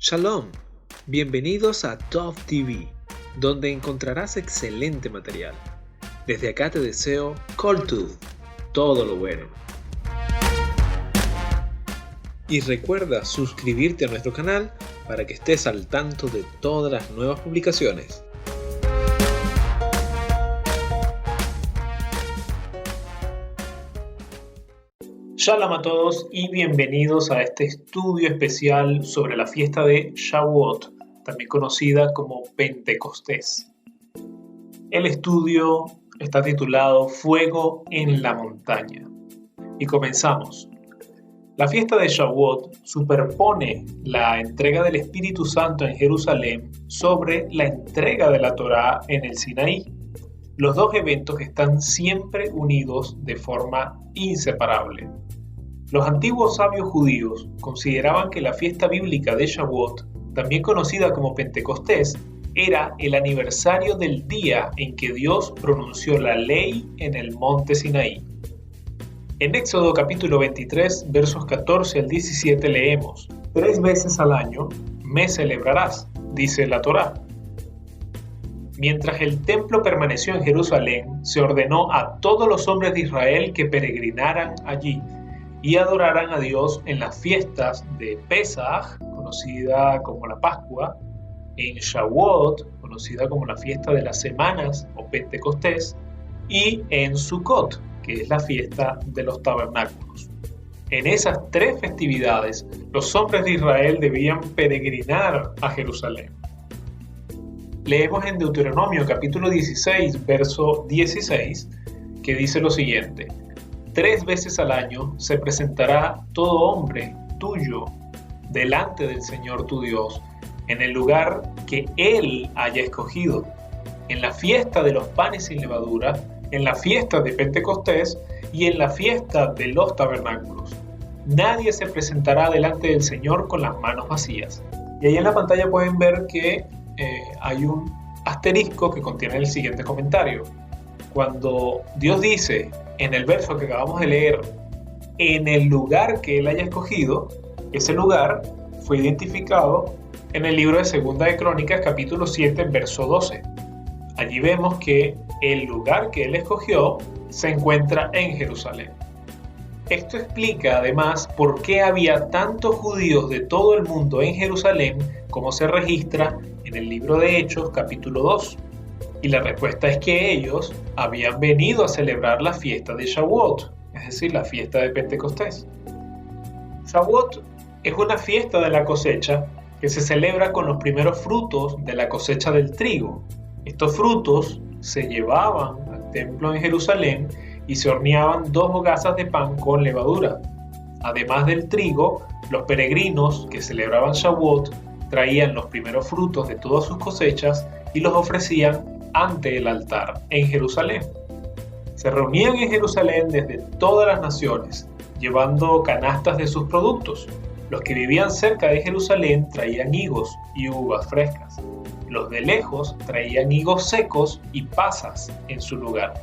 Shalom, bienvenidos a Tov TV, donde encontrarás excelente material. Desde acá te deseo Kol Tuv, todo lo bueno. Y recuerda suscribirte a nuestro canal para que estés al tanto de todas las nuevas publicaciones. Shalom a todos y bienvenidos a este estudio especial sobre la fiesta de Shavuot, también conocida como Pentecostés. El estudio está titulado Fuego en la montaña. Y comenzamos. La fiesta de Shavuot superpone la entrega del Espíritu Santo en Jerusalén sobre la entrega de la Torá en el Sinaí. Los dos eventos están siempre unidos de forma inseparable. Los antiguos sabios judíos consideraban que la fiesta bíblica de Shavuot, también conocida como Pentecostés, era el aniversario del día en que Dios pronunció la ley en el monte Sinaí. En Éxodo capítulo 23, versos 14 al 17 leemos: 3 veces al año me celebrarás, dice la Torá. Mientras el templo permaneció en Jerusalén, se ordenó a todos los hombres de Israel que peregrinaran allí y adoraran a Dios en las fiestas de Pesaj, conocida como la Pascua, en Shavuot, conocida como la fiesta de las semanas o Pentecostés, y en Sukkot, que es la fiesta de los tabernáculos. En esas 3 festividades, los hombres de Israel debían peregrinar a Jerusalén. Leemos en Deuteronomio capítulo 16, verso 16, que dice lo siguiente: 3 veces al año se presentará todo hombre tuyo delante del Señor tu Dios, en el lugar que Él haya escogido, en la fiesta de los panes sin levadura, en la fiesta de Pentecostés y en la fiesta de los tabernáculos. Nadie se presentará delante del Señor con las manos vacías. Y ahí en la pantalla pueden ver que hay un asterisco que contiene el siguiente comentario. Cuando Dios dice en el verso que acabamos de leer, en el lugar que Él haya escogido, ese lugar fue identificado en el libro de Segunda de Crónicas, capítulo 7, verso 12. Allí vemos que el lugar que Él escogió se encuentra en Jerusalén. Esto explica además por qué había tantos judíos de todo el mundo en Jerusalén, como se registra en el libro de Hechos, capítulo 2. Y la respuesta es que ellos habían venido a celebrar la fiesta de Shavuot, es decir, la fiesta de Pentecostés. Shavuot es una fiesta de la cosecha que se celebra con los primeros frutos de la cosecha del trigo. Estos frutos se llevaban al templo en Jerusalén y se horneaban 2 hogazas de pan con levadura. Además del trigo, los peregrinos que celebraban Shavuot traían los primeros frutos de todas sus cosechas y los ofrecían ante el altar en Jerusalén. Se reunían en Jerusalén desde todas las naciones, llevando canastas de sus productos. Los que vivían cerca de Jerusalén traían higos y uvas frescas. Los de lejos traían higos secos y pasas en su lugar.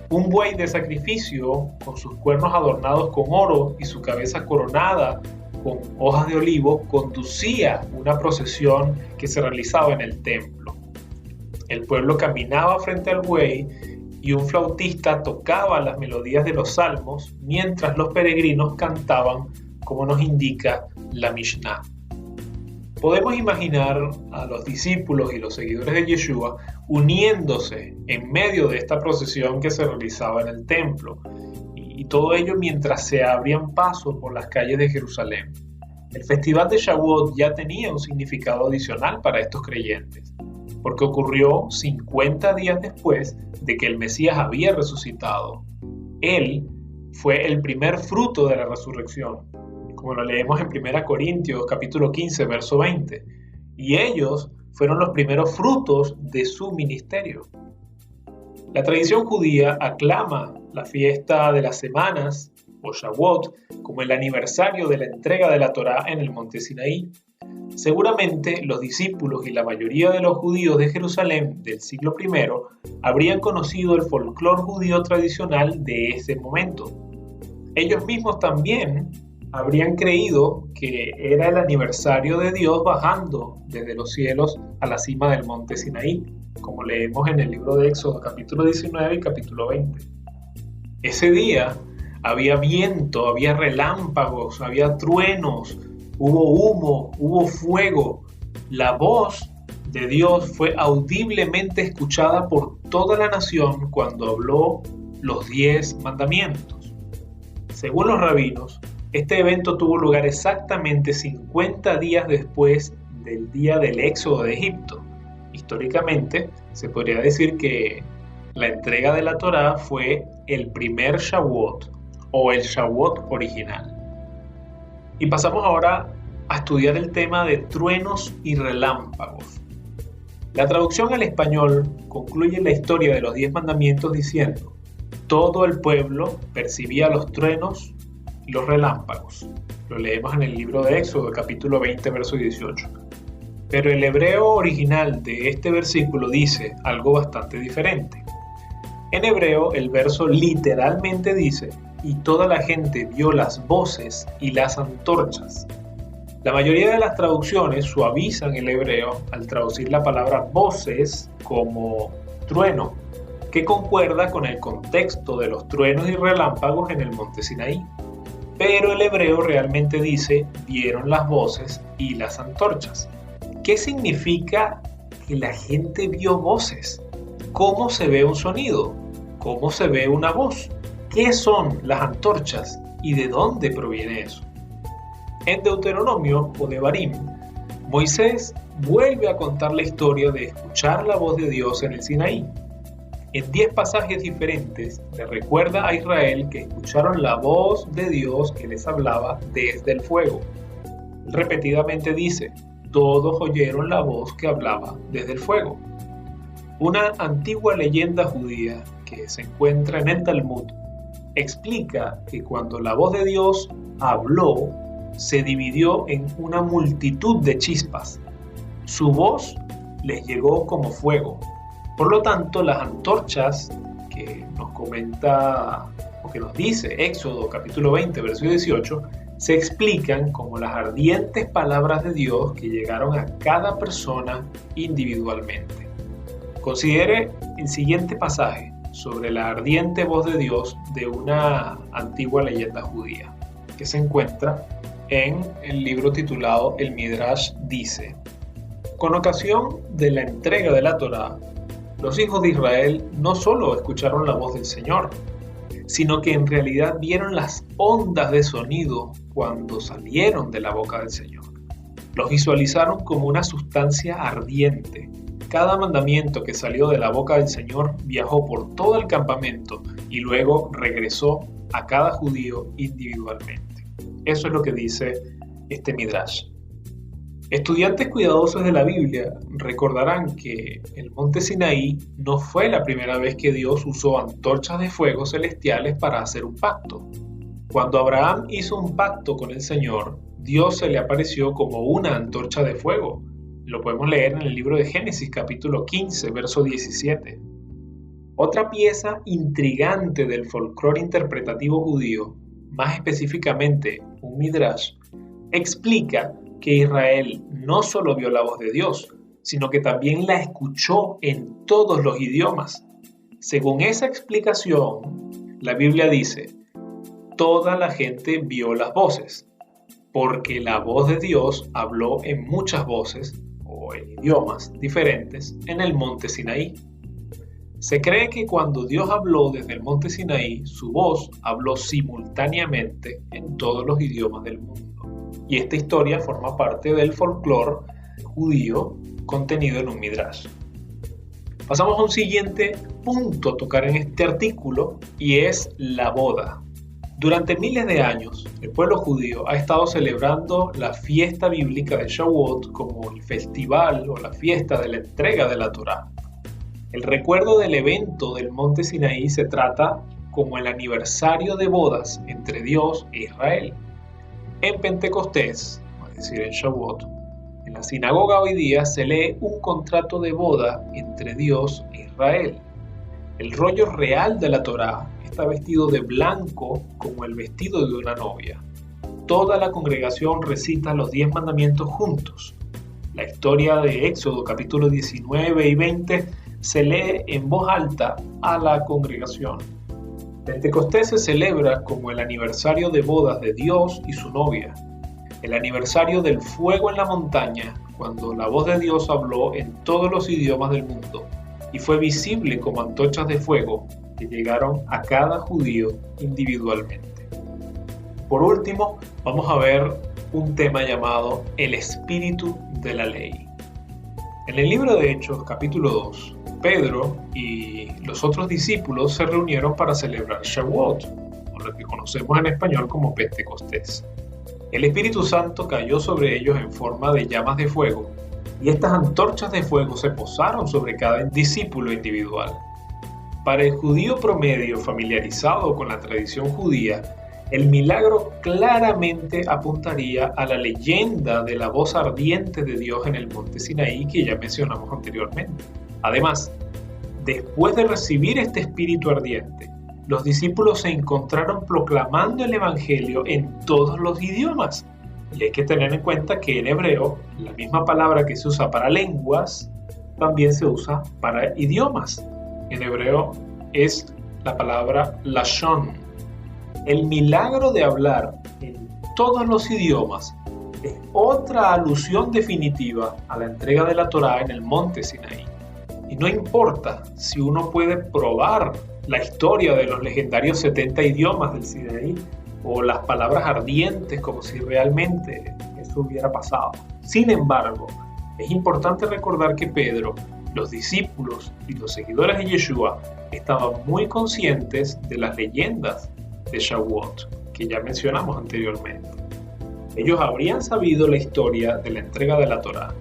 Un buey de sacrificio, con sus cuernos adornados con oro y su cabeza coronada con hojas de olivo, conducía una procesión que se realizaba en el templo. El pueblo caminaba frente al buey y un flautista tocaba las melodías de los salmos mientras los peregrinos cantaban, como nos indica la Mishnah. Podemos imaginar a los discípulos y los seguidores de Yeshua uniéndose en medio de esta procesión que se realizaba en el templo, y todo ello mientras se abrían paso por las calles de Jerusalén. El festival de Shavuot ya tenía un significado adicional para estos creyentes, porque ocurrió 50 días después de que el Mesías había resucitado. Él fue el primer fruto de la resurrección, como lo leemos en 1 Corintios capítulo 15, verso 20, y ellos fueron los primeros frutos de su ministerio. La tradición judía aclama la fiesta de las semanas, o Shavuot, como el aniversario de la entrega de la Torá en el monte Sinaí. Seguramente los discípulos y la mayoría de los judíos de Jerusalén del siglo I habrían conocido el folclore judío tradicional de ese momento. Ellos mismos también habrían creído que era el aniversario de Dios bajando desde los cielos a la cima del monte Sinaí, como leemos en el libro de Éxodo capítulo 19 y capítulo 20. Ese día había viento, había relámpagos, había truenos, hubo humo, hubo fuego. La voz de Dios fue audiblemente escuchada por toda la nación cuando habló los 10 mandamientos. Según los rabinos, este evento tuvo lugar exactamente 50 días después del día del éxodo de Egipto. Históricamente, se podría decir que la entrega de la Torá fue el primer Shavuot o el Shavuot original. Y pasamos ahora a estudiar el tema de truenos y relámpagos. La traducción al español concluye la historia de los 10 mandamientos diciendo: todo el pueblo percibía los truenos y los relámpagos. Lo leemos en el libro de Éxodo, capítulo 20, verso 18. Pero el hebreo original de este versículo dice algo bastante diferente. En hebreo, el verso literalmente dice: y toda la gente vio las voces y las antorchas. La mayoría de las traducciones suavizan el hebreo al traducir la palabra voces como trueno, que concuerda con el contexto de los truenos y relámpagos en el monte Sinaí. Pero el hebreo realmente dice: vieron las voces y las antorchas. ¿Qué significa que la gente vio voces? ¿Cómo se ve un sonido? ¿Cómo se ve una voz? ¿Qué son las antorchas y de dónde proviene eso? En Deuteronomio o Devarim, Moisés vuelve a contar la historia de escuchar la voz de Dios en el Sinaí. En 10 pasajes diferentes le recuerda a Israel que escucharon la voz de Dios que les hablaba desde el fuego. Repetidamente dice: todos oyeron la voz que hablaba desde el fuego. Una antigua leyenda judía que se encuentra en el Talmud explica que cuando la voz de Dios habló, se dividió en una multitud de chispas. Su voz les llegó como fuego. Por lo tanto, las antorchas que nos comenta o que nos dice Éxodo capítulo 20, verso 18, se explican como las ardientes palabras de Dios que llegaron a cada persona individualmente. Considere el siguiente pasaje sobre la ardiente voz de Dios de una antigua leyenda judía, que se encuentra en el libro titulado El Midrash dice: con ocasión de la entrega de la Torá, los hijos de Israel no solo escucharon la voz del Señor, sino que en realidad vieron las ondas de sonido cuando salieron de la boca del Señor. Los visualizaron como una sustancia ardiente. Cada mandamiento que salió de la boca del Señor viajó por todo el campamento y luego regresó a cada judío individualmente. Eso es lo que dice este Midrash. Estudiantes cuidadosos de la Biblia recordarán que el monte Sinaí no fue la primera vez que Dios usó antorchas de fuego celestiales para hacer un pacto. Cuando Abraham hizo un pacto con el Señor, Dios se le apareció como una antorcha de fuego. Lo podemos leer en el libro de Génesis capítulo 15, verso 17. Otra pieza intrigante del folclore interpretativo judío, más específicamente un Midrash, explica que Israel no solo vio la voz de Dios, sino que también la escuchó en todos los idiomas. Según esa explicación, la Biblia dice: toda la gente vio las voces, porque la voz de Dios habló en muchas voces o en idiomas diferentes en el monte Sinaí. Se cree que cuando Dios habló desde el monte Sinaí, su voz habló simultáneamente en todos los idiomas del mundo. Y esta historia forma parte del folclore judío contenido en un Midrash. Pasamos a un siguiente punto a tocar en este artículo, y es la boda. Durante miles de años, el pueblo judío ha estado celebrando la fiesta bíblica de Shavuot como el festival o la fiesta de la entrega de la Torá. El recuerdo del evento del monte Sinaí se trata como el aniversario de bodas entre Dios e Israel. En Pentecostés, es decir, en Shavuot, en la sinagoga hoy día se lee un contrato de boda entre Dios e Israel. El rollo real de la Torá está vestido de blanco como el vestido de una novia. toda la congregación recita los 10 mandamientos juntos. La historia de Éxodo capítulo 19 y 20 se lee en voz alta a la congregación. Pentecostés se celebra como el aniversario de bodas de Dios y su novia, el aniversario del fuego en la montaña, cuando la voz de Dios habló en todos los idiomas del mundo y fue visible como antorchas de fuego que llegaron a cada judío individualmente. Por último, vamos a ver un tema llamado el espíritu de la ley. En el libro de Hechos, capítulo 2, Pedro y los otros discípulos se reunieron para celebrar Shavuot, o lo que conocemos en español como Pentecostés. El Espíritu Santo cayó sobre ellos en forma de llamas de fuego, y estas antorchas de fuego se posaron sobre cada discípulo individual. Para el judío promedio familiarizado con la tradición judía, el milagro claramente apuntaría a la leyenda de la voz ardiente de Dios en el monte Sinaí que ya mencionamos anteriormente. Además, después de recibir este espíritu ardiente, los discípulos se encontraron proclamando el evangelio en todos los idiomas. Y hay que tener en cuenta que en hebreo, la misma palabra que se usa para lenguas, también se usa para idiomas. En hebreo es la palabra lashon. El milagro de hablar en todos los idiomas es otra alusión definitiva a la entrega de la Torá en el monte Sinaí. Y no importa si uno puede probar la historia de los legendarios 70 idiomas del Sinaí o las palabras ardientes como si realmente eso hubiera pasado. Sin embargo, es importante recordar que Pedro, los discípulos y los seguidores de Yeshua estaban muy conscientes de las leyendas de Shavuot que ya mencionamos anteriormente. Ellos habrían sabido la historia de la entrega de la Torá,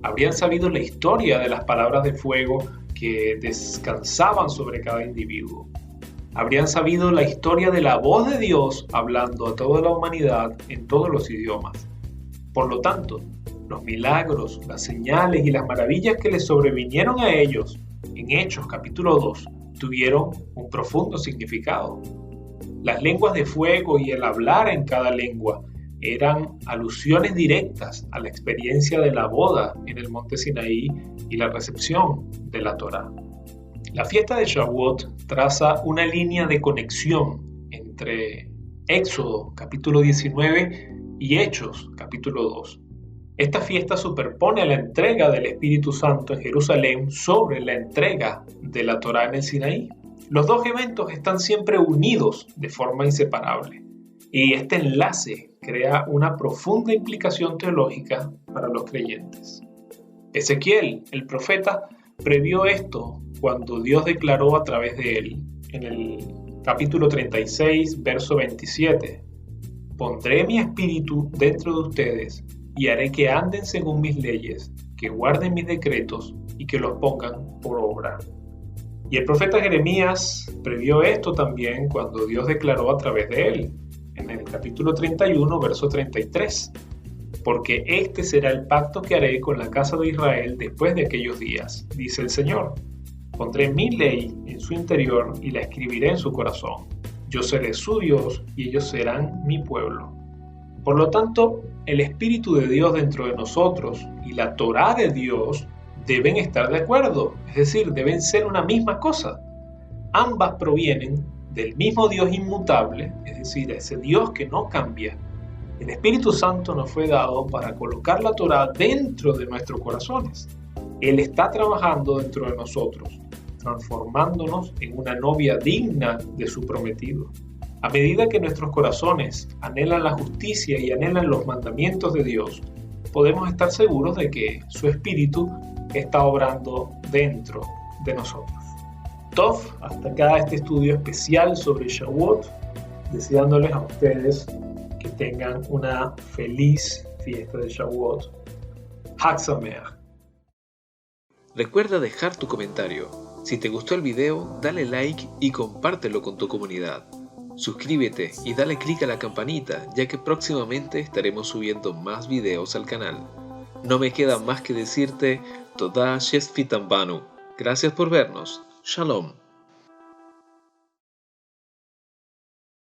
habrían sabido la historia de las palabras de fuego que descansaban sobre cada individuo, habrían sabido la historia de la voz de Dios hablando a toda la humanidad en todos los idiomas. Por lo tanto, los milagros, las señales y las maravillas que les sobrevinieron a ellos en Hechos capítulo 2 tuvieron un profundo significado. Las lenguas de fuego y el hablar en cada lengua eran alusiones directas a la experiencia de la boda en el monte Sinaí y la recepción de la Torá. La fiesta de Shavuot traza una línea de conexión entre Éxodo capítulo 19 y Hechos capítulo 2. Esta fiesta superpone la entrega del Espíritu Santo en Jerusalén sobre la entrega de la Torá en el Sinaí. Los dos eventos están siempre unidos de forma inseparable, y este enlace crea una profunda implicación teológica para los creyentes. Ezequiel, el profeta, previó esto cuando Dios declaró a través de él, en el capítulo 36, verso 27, «Pondré mi espíritu dentro de ustedes y haré que anden según mis leyes, que guarden mis decretos y que los pongan por obra». Y el profeta Jeremías previó esto también cuando Dios declaró a través de él, en el capítulo 31, verso 33, «Porque este será el pacto que haré con la casa de Israel después de aquellos días, dice el Señor. Pondré mi ley en su interior y la escribiré en su corazón. Yo seré su Dios y ellos serán mi pueblo». Por lo tanto, el Espíritu de Dios dentro de nosotros y la Torá de Dios deben estar de acuerdo, es decir, deben ser una misma cosa. Ambas provienen del mismo Dios inmutable, es decir, ese Dios que no cambia. El Espíritu Santo nos fue dado para colocar la Torá dentro de nuestros corazones. Él está trabajando dentro de nosotros, transformándonos en una novia digna de su prometido. A medida que nuestros corazones anhelan la justicia y anhelan los mandamientos de Dios, podemos estar seguros de que su Espíritu está obrando dentro de nosotros. Tov, hasta acá este estudio especial sobre Shavuot, deseándoles a ustedes que tengan una feliz fiesta de Shavuot. Hag Sameach. Recuerda dejar tu comentario. Si te gustó el video, dale like y compártelo con tu comunidad. Suscríbete y dale click a la campanita, ya que próximamente estaremos subiendo más videos al canal. No me queda más que decirte Toda Shesfitan Banu. Gracias por vernos. Shalom.